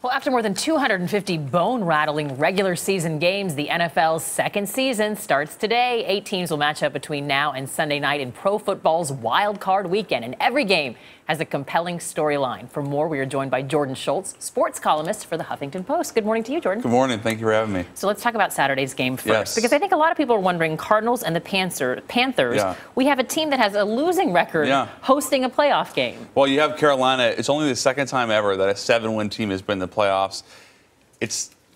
Well, after more than 250 bone-rattling regular season games, the NFL's second season starts today. 8 teams will match up between now and Sunday night in pro football's wild card weekend, and every game has a compelling storyline. For more, we are joined by Jordan Schultz, sports columnist for the Huffington Post. Good morning to you, Jordan. Good morning. Thank you for having me. So let's talk about Saturday's game first, Yes. because I think a lot of people are wondering, Cardinals and the Panthers, we have a team that has a losing record hosting a playoff game. Well, you have Carolina. It's only the second time ever that a 7-win team has been in the playoffs.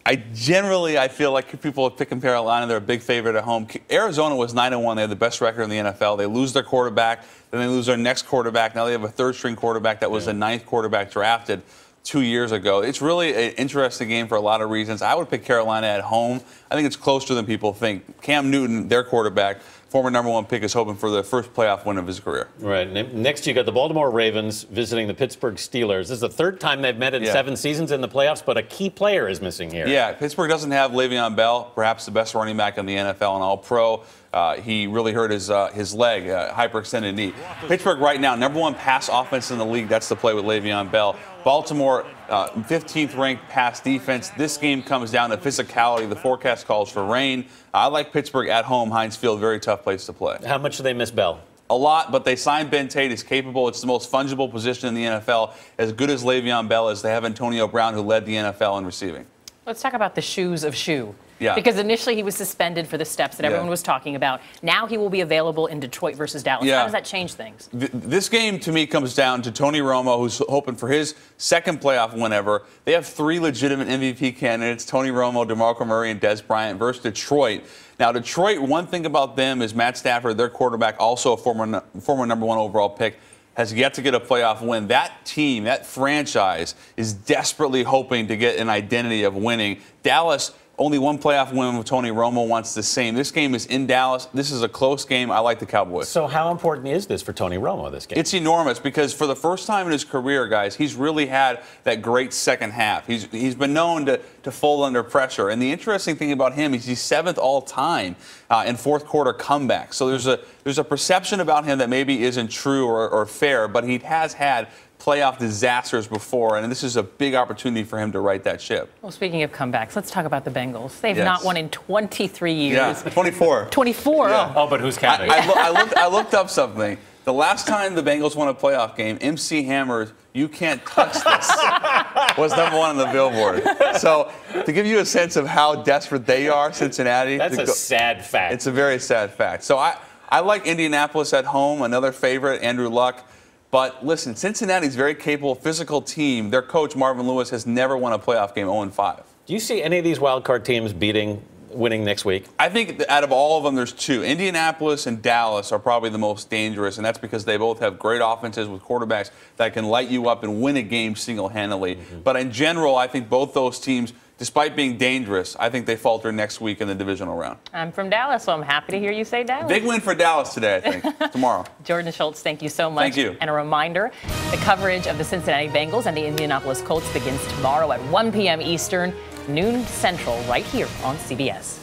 I feel like people are picking Carolina. They're a big favorite at home. Arizona was 9-1. They have the best record in the NFL. They lose their quarterback. Then they lose their next quarterback. Now they have a third-string quarterback that was the 9th quarterback drafted 2 years ago. It's really an interesting game for a lot of reasons. I would pick Carolina at home. I think it's closer than people think. Cam Newton, their quarterback, former #1 pick, is hoping for the first playoff win of his career. Right. Next, you got the Baltimore Ravens visiting the Pittsburgh Steelers. This is the third time they've met in 7 seasons in the playoffs, but a key player is missing here. Yeah, Pittsburgh doesn't have Le'Veon Bell, perhaps the best running back in the NFL, and All-Pro. He really hurt his leg, hyperextended knee. Pittsburgh right now, #1 pass offense in the league. That's the play with Le'Veon Bell. Baltimore, 15th ranked pass defense. This game comes down to physicality. The forecast calls for rain. I like Pittsburgh at home. Heinz Field, very tough place to play. How much do they miss Bell? A lot, but they signed Ben Tate. He's capable. It's the most fungible position in the NFL. As good as Le'Veon Bell is, they have Antonio Brown, who led the NFL in receiving. Let's talk about the shoes of Shoe. Yeah. Because initially he was suspended for the steps that everyone was talking about. Now he will be available in Detroit versus Dallas. How does that change things? This game, to me, comes down to Tony Romo, who's hoping for his second playoff win ever. They have 3 legitimate MVP candidates, Tony Romo, DeMarco Murray, and Dez Bryant versus Detroit. Now, Detroit, one thing about them is Matt Stafford, their quarterback, also a former #1 overall pick, has yet to get a playoff win. That team, that franchise, is desperately hoping to get an identity of winning. Dallas, only 1 playoff win with Tony Romo, wants the same. This game is in Dallas. This is a close game. I like the Cowboys. So how important is this for Tony Romo, this game? It's enormous because for the first time in his career, guys, he's really had that great second half. He's been known to fold under pressure. And the interesting thing about him is he's 7th all-time in fourth quarter comebacks. So there's a perception about him that maybe isn't true or fair, but he has had playoff disasters before, and this is a big opportunity for him to right that ship. Well, speaking of comebacks, let's talk about the Bengals. They've not won in 23 years. Yeah, 24. 24. Yeah. Oh, but who's counting? I looked up something. The last time the Bengals won a playoff game, MC Hammer's "You Can't Touch This" was #1 on the Billboard. So to give you a sense of how desperate they are, Cincinnati. That's a sad fact. It's a very sad fact. So I like Indianapolis at home, another favorite, Andrew Luck. But listen, Cincinnati's a very capable, physical team. Their coach, Marvin Lewis, has never won a playoff game 0-5. Do you see any of these wild card teams winning next week? I think out of all of them, there's 2. Indianapolis and Dallas are probably the most dangerous, and that's because they both have great offenses with quarterbacks that can light you up and win a game single-handedly. But in general, I think both those teams, despite being dangerous, I think they falter next week in the divisional round. I'm from Dallas, so I'm happy to hear you say Dallas. Big win for Dallas today, I think, tomorrow. Jordan Schultz, thank you so much. Thank you. And a reminder, the coverage of the Cincinnati Bengals and the Indianapolis Colts begins tomorrow at 1 p.m. Eastern, noon Central, right here on CBS.